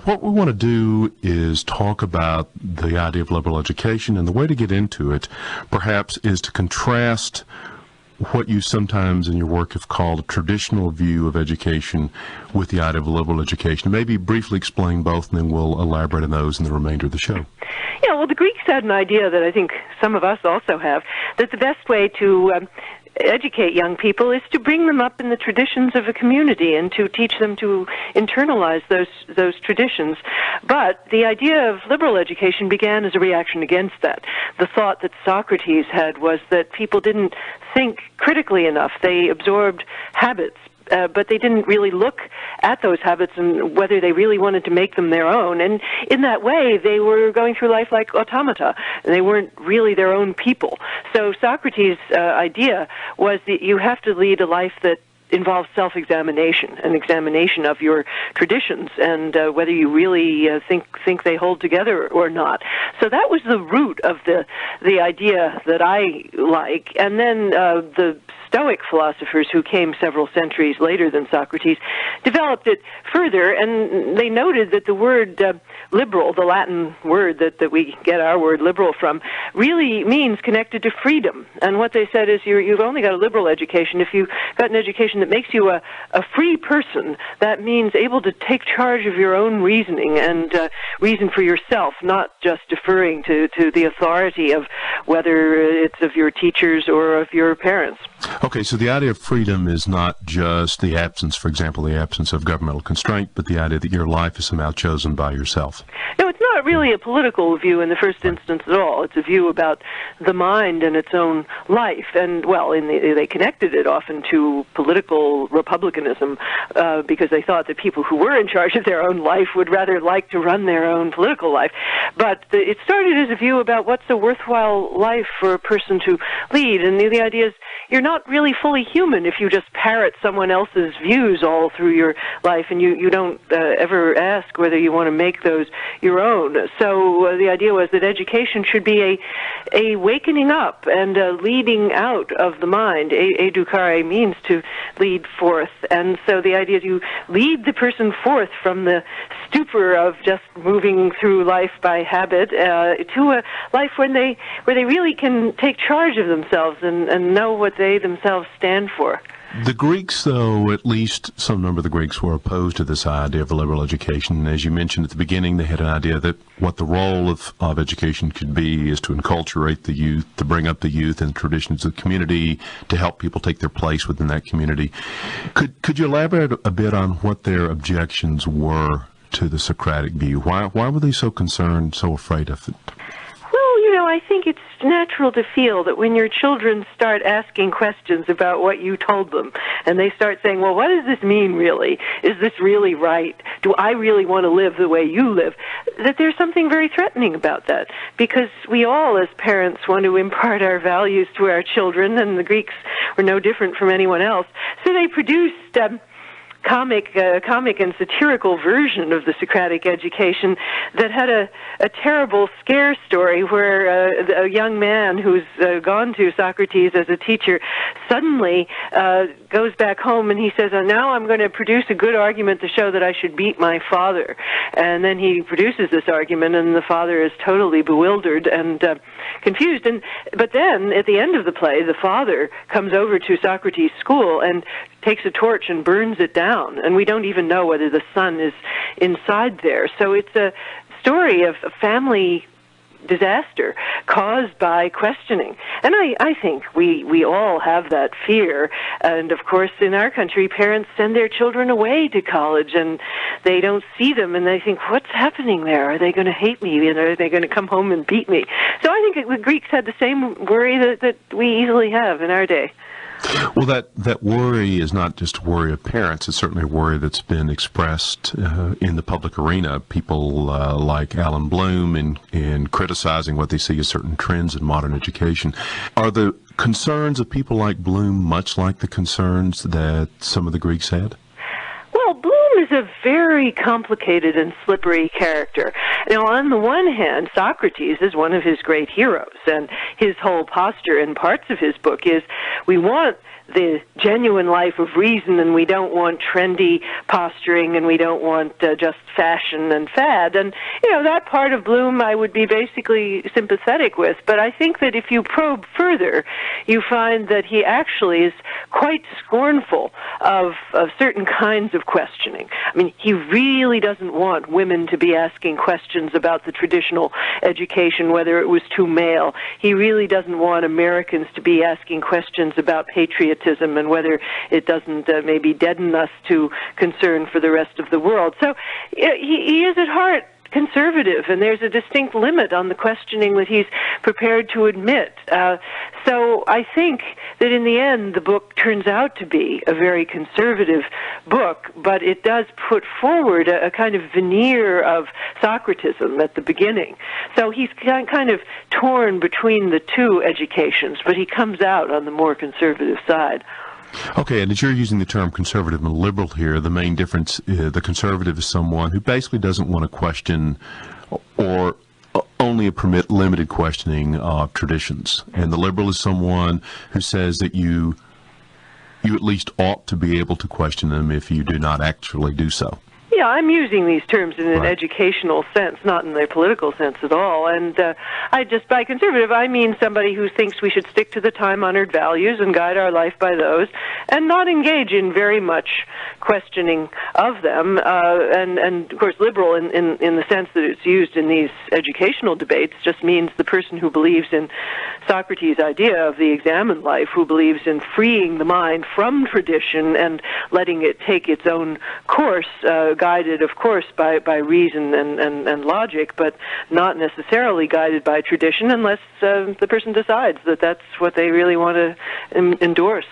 What we want to do is talk about the idea of liberal education, and the way to get into it, perhaps, is to contrast what you sometimes in your work have called a traditional view of education with the idea of liberal education. Maybe briefly explain both, and then we'll elaborate on those in the remainder of the show. Yeah, well, the Greeks had an idea that I think some of us also have, that the best way to educate young people is to bring them up in the traditions of a community and to teach them to internalize those traditions. But the idea of liberal education began as a reaction against that. The thought that Socrates had was that people didn't think critically enough. They absorbed habits, but they didn't really look at those habits and whether they really wanted to make them their own. And in that way, they were going through life like automata. They weren't really their own people. So Socrates' idea was that you have to lead a life that involves self-examination, an examination of your traditions and whether you really think they hold together or not. So that was the root of the idea that I like. And then the Stoic philosophers, who came several centuries later than Socrates, developed it further, and they noted that the word liberal, the Latin word that we get our word liberal from, really means connected to freedom. And what they said is you've only got a liberal education. If you've got an education that makes you a free person, that means able to take charge of your own reasoning and reason for yourself, not just deferring to the authority of whether it's of your teachers or of your parents. Okay, so the idea of freedom is not just the absence, for example, the absence of governmental constraint, but the idea that your life is somehow chosen by yourself. No, it's not really a political view in the first instance at all. It's a view about the mind and its own life. And, well, they connected it often to political republicanism because they thought that people who were in charge of their own life would rather like to run their own political life. But it started as a view about what's a worthwhile life for a person to lead. And the idea is you're not really fully human if you just parrot someone else's views all through your life and you don't ever ask whether you want to make those your own. So the idea was that education should be a wakening up and a leading out of the mind. Educare means to lead forth. And so the idea is you lead the person forth from the stupor of just moving through life by habit to a life when they really can take charge of themselves and know what they themselves stand for. The Greeks, though, at least some number of the Greeks were opposed to this idea of a liberal education. As you mentioned at the beginning, they had an idea that what the role of education could be is to enculturate the youth, to bring up the youth and traditions of the community, to help people take their place within that community. Could you elaborate a bit on what their objections were to the Socratic view? Why were they so concerned, so afraid of it? Well, I think it's natural to feel that when your children start asking questions about what you told them, and they start saying, well, what does this mean really? Is this really right? Do I really want to live the way you live? That there's something very threatening about that, because we all, as parents, want to impart our values to our children, and the Greeks were no different from anyone else. So they produced comic and satirical version of the Socratic education that had a terrible scare story where a young man who's gone to Socrates as a teacher suddenly goes back home and he says, now I'm going to produce a good argument to show that I should beat my father. And then he produces this argument and the father is totally bewildered and confused. But then at the end of the play, the father comes over to Socrates' school and takes a torch and burns it down, and we don't even know whether the son is inside there. So it's a story of a family disaster caused by questioning. And I think we all have that fear. And, of course, in our country, parents send their children away to college, and they don't see them, and they think, what's happening there? Are they going to hate me? And are they going to come home and beat me? So I think the Greeks had the same worry that we easily have in our day. Well, that worry is not just a worry of parents. It's certainly a worry that's been expressed in the public arena. People like Alan Bloom in criticizing what they see as certain trends in modern education. Are the concerns of people like Bloom much like the concerns that some of the Greeks had? Well, Bloom is a very complicated and slippery character. Now, on the one hand, Socrates is one of his great heroes, and his whole posture in parts of his book is we want the genuine life of reason, and we don't want trendy posturing, and we don't want just fashion and fad. And, that part of Bloom I would be basically sympathetic with. But I think that if you probe further, you find that he actually is quite scornful of certain kinds of questioning. I mean, he really doesn't want women to be asking questions about the traditional education, whether it was too male. He really doesn't want Americans to be asking questions about patriotism and whether it doesn't maybe deaden us to concern for the rest of the world. So he is at heart conservative, and there's a distinct limit on the questioning that he's prepared to admit. So I think that in the end, the book turns out to be a very conservative book, but it does put forward a kind of veneer of Socratism at the beginning. So he's kind of torn between the two educations, but he comes out on the more conservative side. Okay, and as you're using the term conservative and liberal here, the main difference, the conservative is someone who basically doesn't want to question or only permit limited questioning of traditions. And the liberal is someone who says that you at least ought to be able to question them if you do not actually do so. Yeah, I'm using these terms in an educational sense, not in their political sense at all. And by conservative, I mean somebody who thinks we should stick to the time-honored values and guide our life by those, and not engage in very much questioning of them. And of course, liberal in the sense that it's used in these educational debates just means the person who believes in Socrates' idea of the examined life, who believes in freeing the mind from tradition and letting it take its own course, guided, of course, by reason and logic, but not necessarily guided by tradition unless the person decides that that's what they really want to endorse.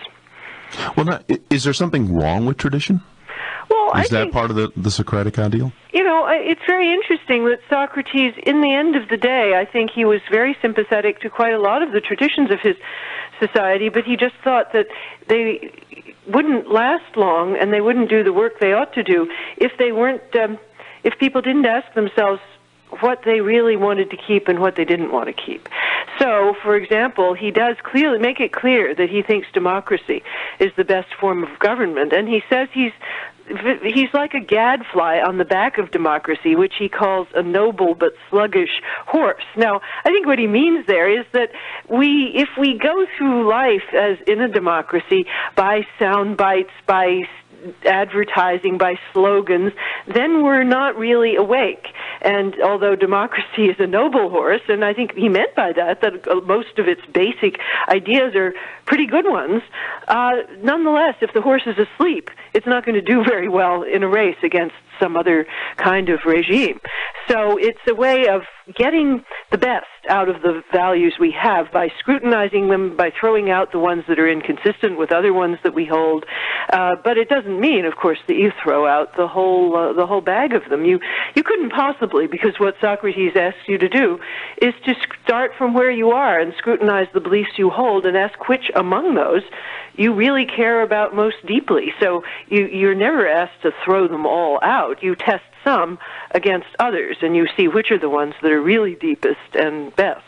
Well, now, is there something wrong with tradition? Well, is that part of the Socratic ideal? It's very interesting that Socrates, in the end of the day, I think he was very sympathetic to quite a lot of the traditions of his society, but he just thought that they wouldn't last long and they wouldn't do the work they ought to do if they weren't, if people didn't ask themselves what they really wanted to keep and what they didn't want to keep. So, for example, he does clearly make it clear that he thinks democracy is the best form of government, and he says he's like a gadfly on the back of democracy, which he calls a noble but sluggish horse. Now, I think what he means there is that if we go through life as in a democracy by sound bites, by advertising, by slogans, then we're not really awake. And although democracy is a noble horse, and I think he meant by that most of its basic ideas are pretty good ones, nonetheless, if the horse is asleep, it's not going to do very well in a race against some other kind of regime. So it's a way of getting the best out of the values we have by scrutinizing them, by throwing out the ones that are inconsistent with other ones that we hold. But it doesn't mean, of course, that you throw out the whole bag of them. You couldn't possibly, because what Socrates asks you to do is to start from where you are and scrutinize the beliefs you hold and ask which among those you really care about most deeply. So you're never asked to throw them all out. You test some against others, and you see which are the ones that are really deepest and best.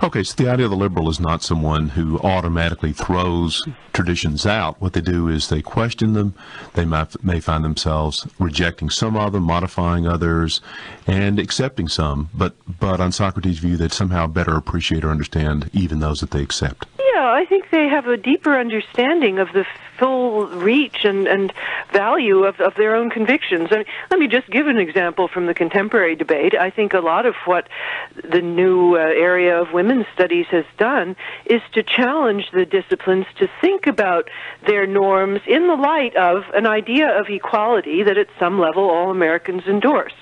Okay, so the idea of the liberal is not someone who automatically throws traditions out. What they do is they question them. They may find themselves rejecting some of them, modifying others, and accepting some. But on Socrates' view, they'd somehow better appreciate or understand even those that they accept. Yeah, I think they have a deeper understanding of the full reach and value of their own convictions. I mean, let me just give an example from the contemporary debate. I think a lot of what the new area of women's studies has done is to challenge the disciplines to think about their norms in the light of an idea of equality that at some level all Americans endorse.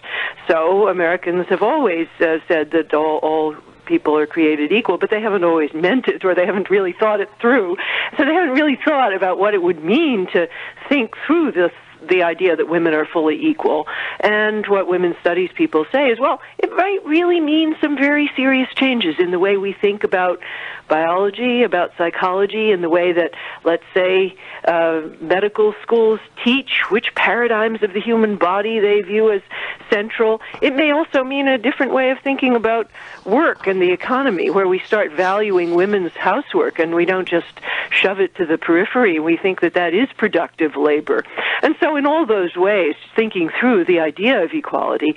So Americans have always said that all people are created equal, but they haven't always meant it, or they haven't really thought it through. So they haven't really thought about what it would mean to think through the idea that women are fully equal. And what women's studies people say is, well, it might really mean some very serious changes in the way we think about biology, about psychology, in the way that, let's say, medical schools teach which paradigms of the human body they view as central. It may also mean a different way of thinking about work and the economy, where we start valuing women's housework and we don't just shove it to the periphery. We think that that is productive labor. And so in all those ways, thinking through the idea of equality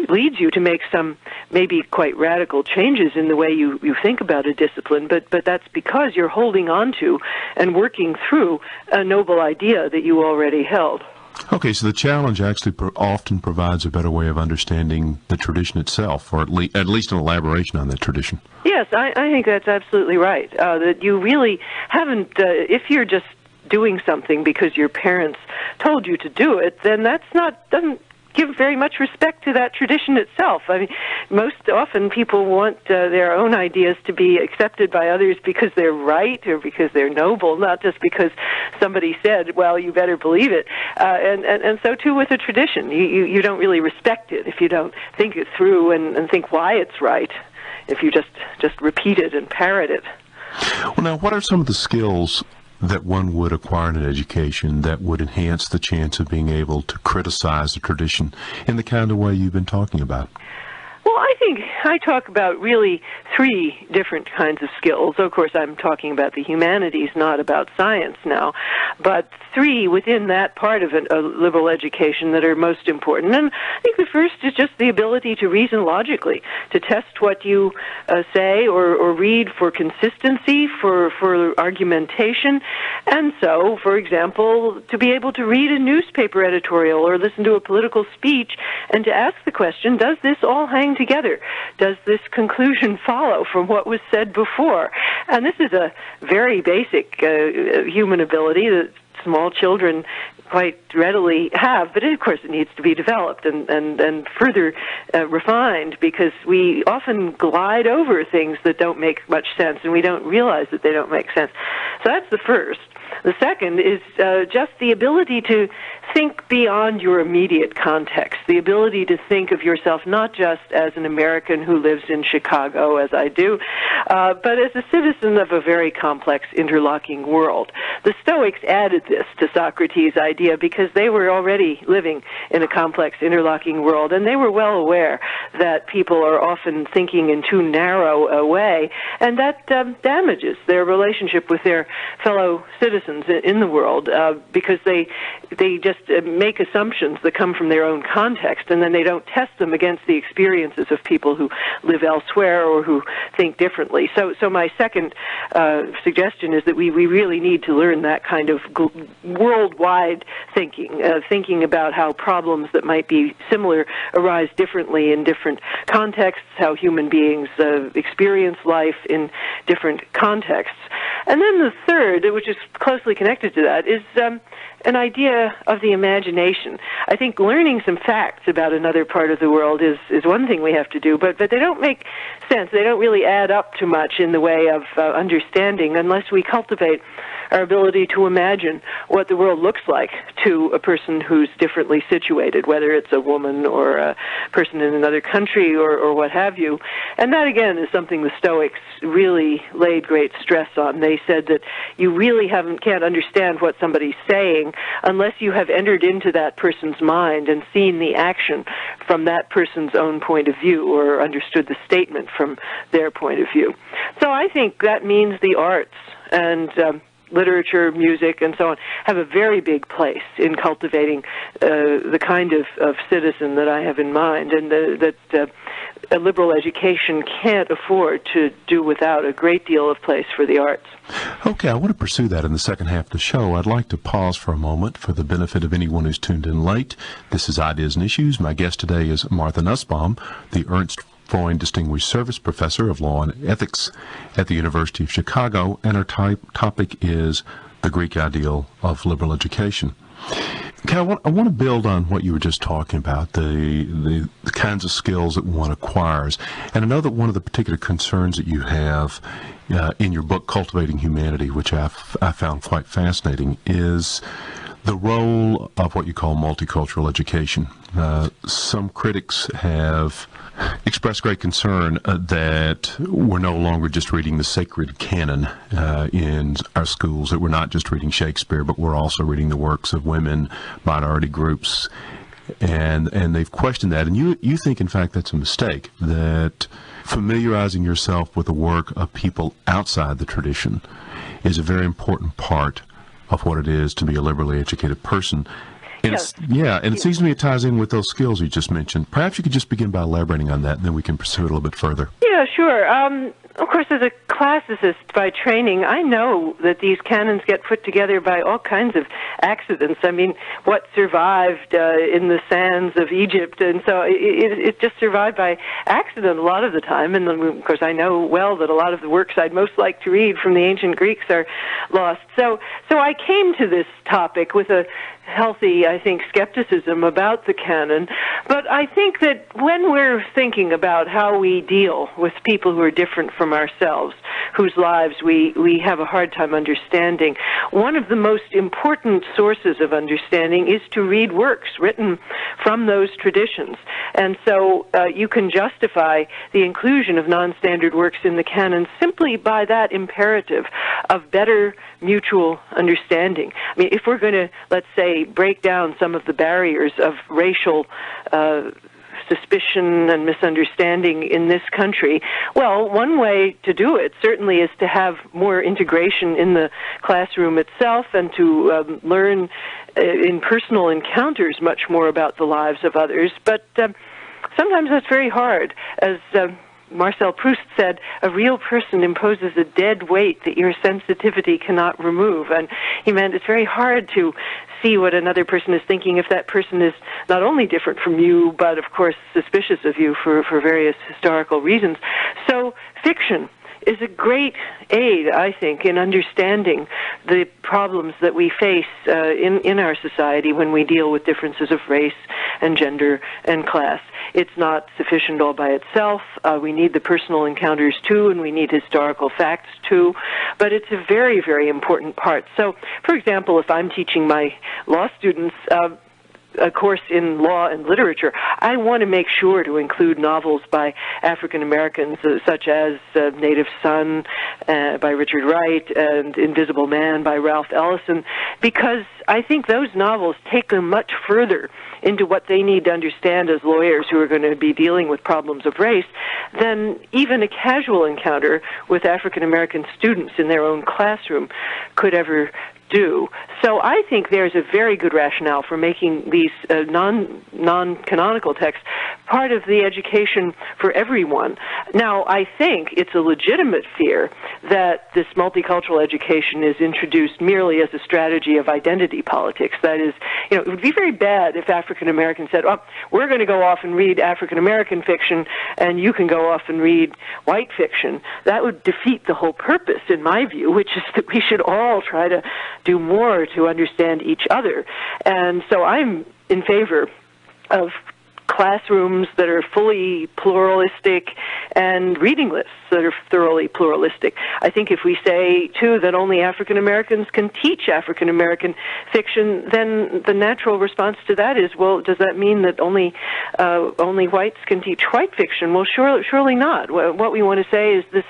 leads you to make some maybe quite radical changes in the way you think about a discipline, but that's because you're holding on to and working through a noble idea that you already held. Okay, so the challenge actually often provides a better way of understanding the tradition itself, or at least an elaboration on that tradition. Yes, I think that's absolutely right. That you really haven't, if you're just doing something because your parents told you to do it, then doesn't give very much respect to that tradition itself. I mean, most often people want their own ideas to be accepted by others because they're right or because they're noble, not just because somebody said, well, you better believe it. And so too with a tradition. You don't really respect it if you don't think it through and think why it's right, if you just repeat it and parrot it. Well, now, what are some of the skills that one would acquire in an education that would enhance the chance of being able to criticize the tradition in the kind of way you've been talking about? Well, I think I talk about really three different kinds of skills. Of course, I'm talking about the humanities, not about science now, but three within that part of a liberal education that are most important. And I think the first is just the ability to reason logically, to test what you say or read for consistency, for argumentation. And so, for example, to be able to read a newspaper editorial or listen to a political speech and to ask the question, does this all hang together? Does this conclusion follow from what was said before? And this is a very basic human ability that small children quite readily have, but of course it needs to be developed and further refined, because we often glide over things that don't make much sense and we don't realize that they don't make sense. So that's the first. The second is just the ability to think beyond your immediate context, the ability to think of yourself not just as an American who lives in Chicago, as I do, but as a citizen of a very complex, interlocking world. The Stoics added this to Socrates' idea because they were already living in a complex, interlocking world, and they were well aware that people are often thinking in too narrow a way, and that damages their relationship with their fellow citizens in the world, because they just make assumptions that come from their own context, and then they don't test them against the experiences of people who live elsewhere or who think differently. So my second suggestion is that we really need to learn that kind of worldwide thinking about how problems that might be similar arise differently in different contexts, how human beings experience life in different contexts. And then the third, which is closely connected to that, is an idea of the imagination. I think learning some facts about another part of the world is one thing we have to do, but they don't make sense. They don't really add up to much in the way of understanding unless we cultivate our ability to imagine what the world looks like to a person who's differently situated, whether it's a woman or a person in another country or what have you. And that, again, is something the Stoics really laid great stress on. They said that you really can't understand what somebody's saying unless you have entered into that person's mind and seen the action from that person's own point of view, or understood the statement from their point of view. So I think that means the arts and literature, music, and so on have a very big place in cultivating the kind of citizen that I have in mind, and that a liberal education can't afford to do without a great deal of place for the arts. Okay, I want to pursue that in the second half of the show. I'd like to pause for a moment for the benefit of anyone who's tuned in late. This is Ideas and Issues. My guest today is Martha Nussbaum, the Ernst Freund Distinguished Service Professor of Law and Ethics at the University of Chicago, and our topic is the Greek ideal of liberal education. Okay, I want to build on what you were just talking about, the kinds of skills that one acquires. And I know that one of the particular concerns that you have in your book, Cultivating Humanity, which I found quite fascinating, is the role of what you call multicultural education. Some critics have expressed great concern that we're no longer just reading the sacred canon in our schools, that we're not just reading Shakespeare, but we're also reading the works of women, minority groups, and they've questioned that. And you think, in fact, that's a mistake, that familiarizing yourself with the work of people outside the tradition is a very important part of what it is to be a liberally educated person. And Yes. It seems to me it ties in with those skills you just mentioned. Perhaps you could just begin by elaborating on that, and then we can pursue it a little bit further. Yeah, sure. Of course, as a classicist by training, I know that these canons get put together by all kinds of accidents. I mean, what survived in the sands of Egypt, and so it just survived by accident a lot of the time. And then, of course, I know well that a lot of the works I'd most like to read from the ancient Greeks are lost. So I came to this topic with a healthy, I think, skepticism about the canon. But I think that when we're thinking about how we deal with people who are different from ourselves, whose lives we have a hard time understanding, one of the most important sources of understanding is to read works written from those traditions. And so you can justify the inclusion of non-standard works in the canon simply by that imperative of better mutual understanding. I mean, if we're going to, let's say, break down some of the barriers of racial suspicion and misunderstanding in this country, well, one way to do it certainly is to have more integration in the classroom itself and to learn in personal encounters much more about the lives of others. But sometimes that's very hard. As Marcel Proust said, a real person imposes a dead weight that your sensitivity cannot remove. And he meant it's very hard to see what another person is thinking if that person is not only different from you, but of course suspicious of you for various historical reasons. So fiction is a great aid, I think, in understanding the problems that we face in our society when we deal with differences of race and gender and class. It's not sufficient all by itself. We need the personal encounters, too, and we need historical facts, too. But it's a very, very important part. So, for example, if I'm teaching my law students a course in law and literature, I want to make sure to include novels by African Americans, such as Native Son by Richard Wright and Invisible Man by Ralph Ellison, because I think those novels take them much further into what they need to understand as lawyers who are going to be dealing with problems of race than even a casual encounter with African American students in their own classroom could ever do. So I think there's a very good rationale for making these non-canonical texts part of the education for everyone. Now, I think it's a legitimate fear that this multicultural education is introduced merely as a strategy of identity politics. That is, it would be very bad if African Americans said, oh, we're going to go off and read African American fiction and you can go off and read white fiction. That would defeat the whole purpose, in my view, which is that we should all try to do more to understand each other. And so I'm in favor of classrooms that are fully pluralistic and reading lists that are thoroughly pluralistic. I think if we say, too, that only African Americans can teach African American fiction, then the natural response to that is, well, does that mean that only whites can teach white fiction? Well, surely not. What we want to say is this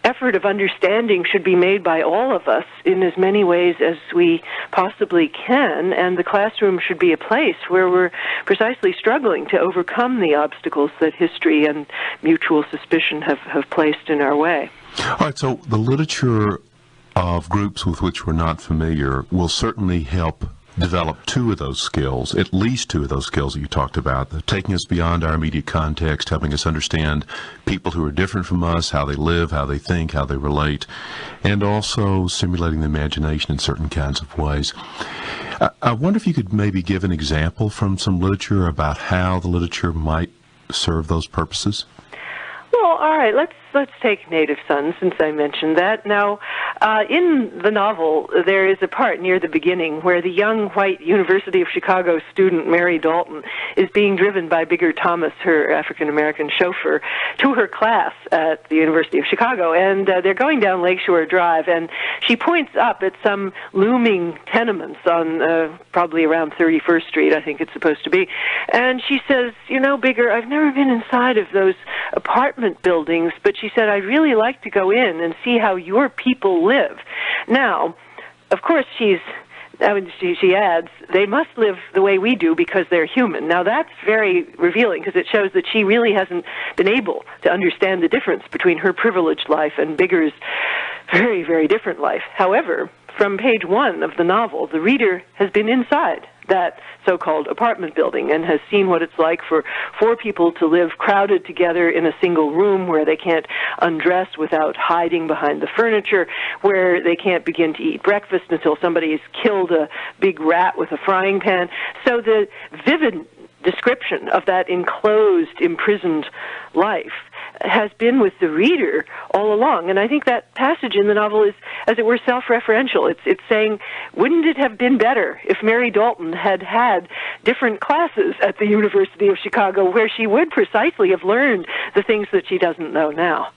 effort of understanding should be made by all of us in as many ways as we possibly can, and the classroom should be a place where we're precisely struggling to overcome the obstacles that history and mutual suspicion have placed in our way. All right, so the literature of groups with which we're not familiar will certainly help develop two of those skills, at least two of those skills that you talked about, taking us beyond our immediate context, helping us understand people who are different from us, how they live, how they think, how they relate, and also stimulating the imagination in certain kinds of ways. I wonder if you could maybe give an example from some literature about how the literature might serve those purposes. Well, all right, let's take Native Son, since I mentioned that. Now, In the novel, there is a part near the beginning where the young white University of Chicago student Mary Dalton is being driven by Bigger Thomas, her African-American chauffeur, to her class at the University of Chicago. And they're going down Lakeshore Drive, and she points up at some looming tenements on probably around 31st Street, I think it's supposed to be. And she says, you know, Bigger, I've never been inside of those apartment buildings, but she said, I'd really like to go in and see how your people live. Now, of course, she adds, they must live the way we do because they're human. Now, that's very revealing because it shows that she really hasn't been able to understand the difference between her privileged life and Bigger's very, very different life. However, from page 1 of the novel, the reader has been inside that so-called apartment building and has seen what it's like for 4 people to live crowded together in a single room where they can't undress without hiding behind the furniture, where they can't begin to eat breakfast until somebody has killed a big rat with a frying pan. So the vivid description of that enclosed, imprisoned life has been with the reader all along. And I think that passage in the novel is, as it were, self-referential. It's saying, wouldn't it have been better if Mary Dalton had had different classes at the University of Chicago where she would precisely have learned the things that she doesn't know now?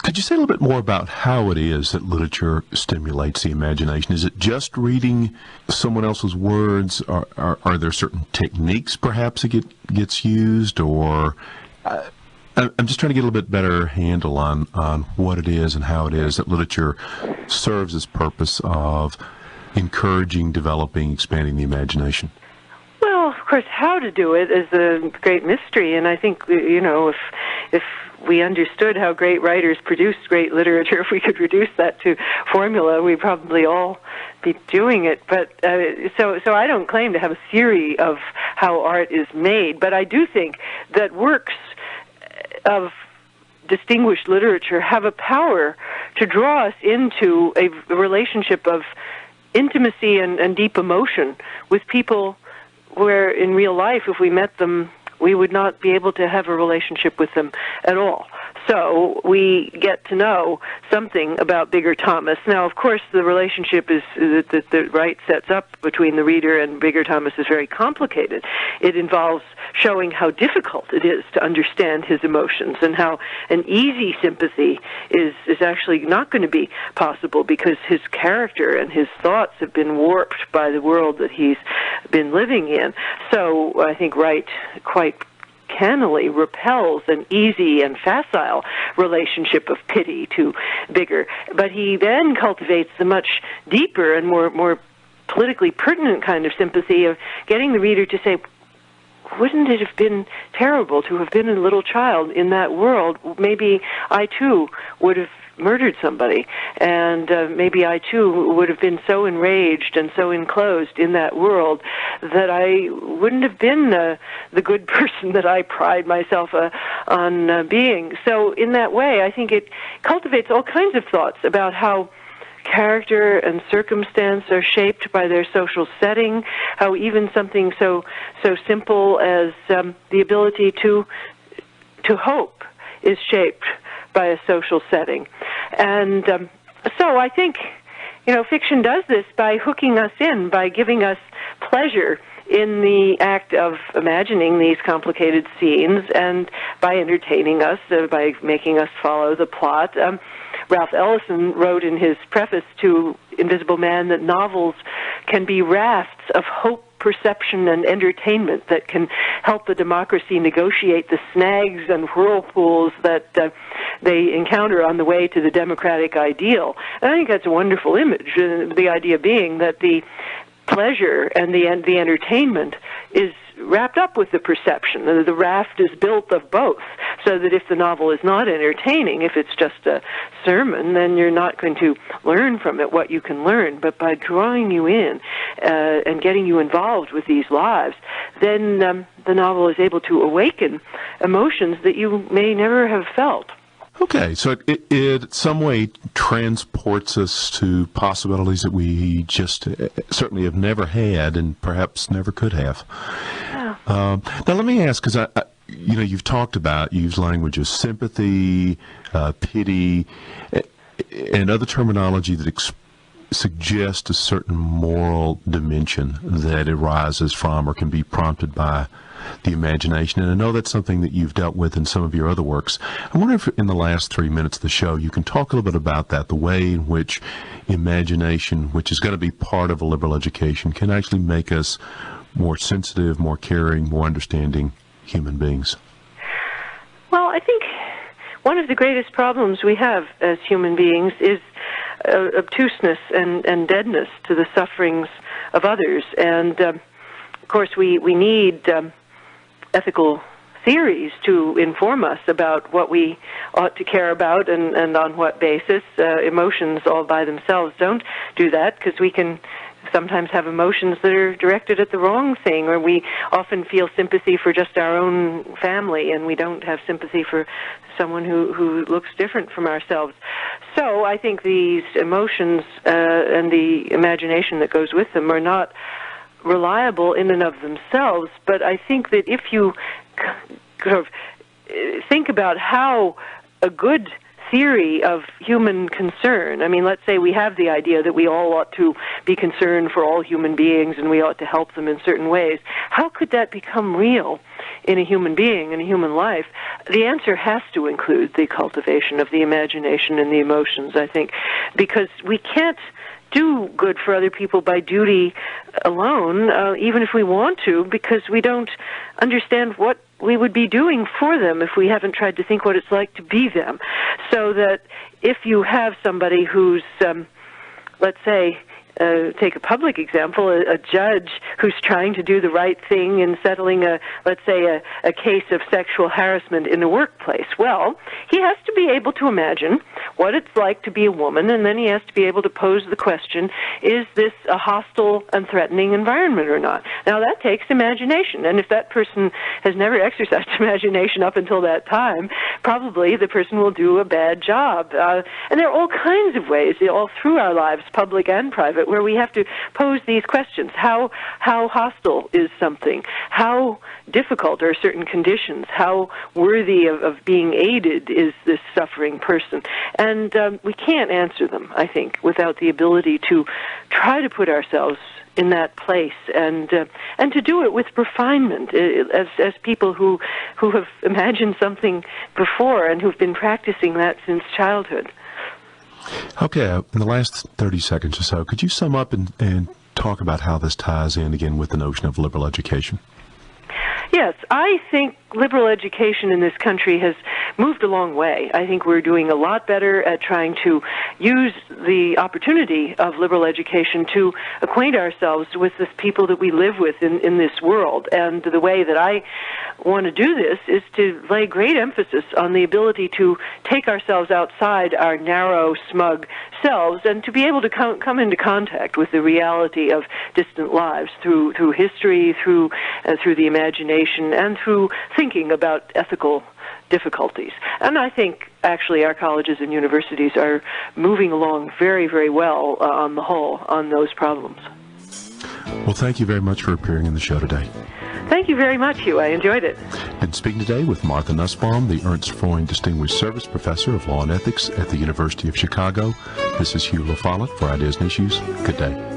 Could you say a little bit more about how it is that literature stimulates the imagination? Is it just reading someone else's words? Are there certain techniques perhaps that gets used? Or I'm just trying to get a little bit better handle on what it is and how it is that literature serves its purpose of encouraging, developing, expanding the imagination. Well, of course, how to do it is a great mystery, and I think, you know, if we understood how great writers produce great literature, if we could reduce that to formula, we'd probably all be doing it. But so I don't claim to have a theory of how art is made, but I do think that works of distinguished literature have a power to draw us into a relationship of intimacy and deep emotion with people where in real life, if we met them, we would not be able to have a relationship with them at all. So we get to know something about Bigger Thomas. Now, of course, the relationship that the Wright sets up between the reader and Bigger Thomas is very complicated. It involves showing how difficult it is to understand his emotions and how an easy sympathy is actually not going to be possible because his character and his thoughts have been warped by the world that he's been living in. So I think Wright quite cannily repels an easy and facile relationship of pity to Bigger, but he then cultivates the much deeper and more politically pertinent kind of sympathy of getting the reader to say, wouldn't it have been terrible to have been a little child in that world? Maybe I too would have murdered somebody, and maybe I too would have been so enraged and so enclosed in that world that I wouldn't have been the good person that I pride myself on being. So in that way, I think it cultivates all kinds of thoughts about how character and circumstance are shaped by their social setting, how even something so simple as the ability to hope is shaped by a social setting. And so I think, you know, fiction does this by hooking us in, by giving us pleasure in the act of imagining these complicated scenes and by entertaining us, by making us follow the plot. Ralph Ellison wrote in his preface to Invisible Man that novels can be rafts of hope, perception, and entertainment that can help the democracy negotiate the snags and whirlpools that they encounter on the way to the democratic ideal. And I think that's a wonderful image, the idea being that the pleasure and the entertainment is wrapped up with the perception. The raft is built of both, so that if the novel is not entertaining, if it's just a sermon, then you're not going to learn from it what you can learn. But by drawing you in and getting you involved with these lives, then the novel is able to awaken emotions that you may never have felt. Okay, so it in some way transports us to possibilities that we just certainly have never had and perhaps never could have. Yeah. Now let me ask, because you've talked about, used language of sympathy, pity. and other terminology that suggests a certain moral dimension that arises from or can be prompted by the imagination. And I know that's something that you've dealt with in some of your other works. I wonder if in the last 3 minutes of the show you can talk a little bit about that, the way in which imagination, which is going to be part of a liberal education, can actually make us more sensitive, more caring, more understanding human beings. Well, I think one of the greatest problems we have as human beings is obtuseness and deadness to the sufferings of others. And, of course, we need ethical theories to inform us about what we ought to care about and on what basis. Emotions all by themselves don't do that, because we can sometimes have emotions that are directed at the wrong thing, or we often feel sympathy for just our own family, and we don't have sympathy for someone who looks different from ourselves. So I think these emotions and the imagination that goes with them are not reliable in and of themselves, but I think that if you sort of think about how a good theory of human concern, I mean, let's say we have the idea that we all ought to be concerned for all human beings and we ought to help them in certain ways. How could that become real in a human being, in a human life? The answer has to include the cultivation of the imagination and the emotions, I think, because we can't do good for other people by duty alone, even if we want to, because we don't understand what we would be doing for them if we haven't tried to think what it's like to be them. So that if you have somebody who's, let's say, take a public example, a judge who's trying to do the right thing in settling let's say, a case of sexual harassment in the workplace. Well, he has to be able to imagine what it's like to be a woman, and then he has to be able to pose the question, is this a hostile and threatening environment or not? Now, that takes imagination, and if that person has never exercised imagination up until that time, probably the person will do a bad job. And there are all kinds of ways, all through our lives, public and private, where we have to pose these questions. How hostile is something? How difficult are certain conditions? How worthy of being aided is this suffering person? And we can't answer them, I think, without the ability to try to put ourselves in that place and to do it with refinement, as people who have imagined something before and who've been practicing that since childhood. Okay, in the last 30 seconds or so, could you sum up and talk about how this ties in again with the notion of liberal education? Yes, I think liberal education in this country has moved a long way. I think we're doing a lot better at trying to use the opportunity of liberal education to acquaint ourselves with the people that we live with in this world. And the way that I want to do this is to lay great emphasis on the ability to take ourselves outside our narrow, smug selves and to be able to come into contact with the reality of distant lives through history, through the imagination, and through thinking about ethical difficulties. And I think, actually, our colleges and universities are moving along very, very well on the whole on those problems. Well, thank you very much for appearing in the show today. Thank you very much, Hugh. I enjoyed it. And speaking today with Martha Nussbaum, the Ernst Freund Distinguished Service Professor of Law and Ethics at the University of Chicago. This is Hugh LaFollette for Ideas and Issues. Good day.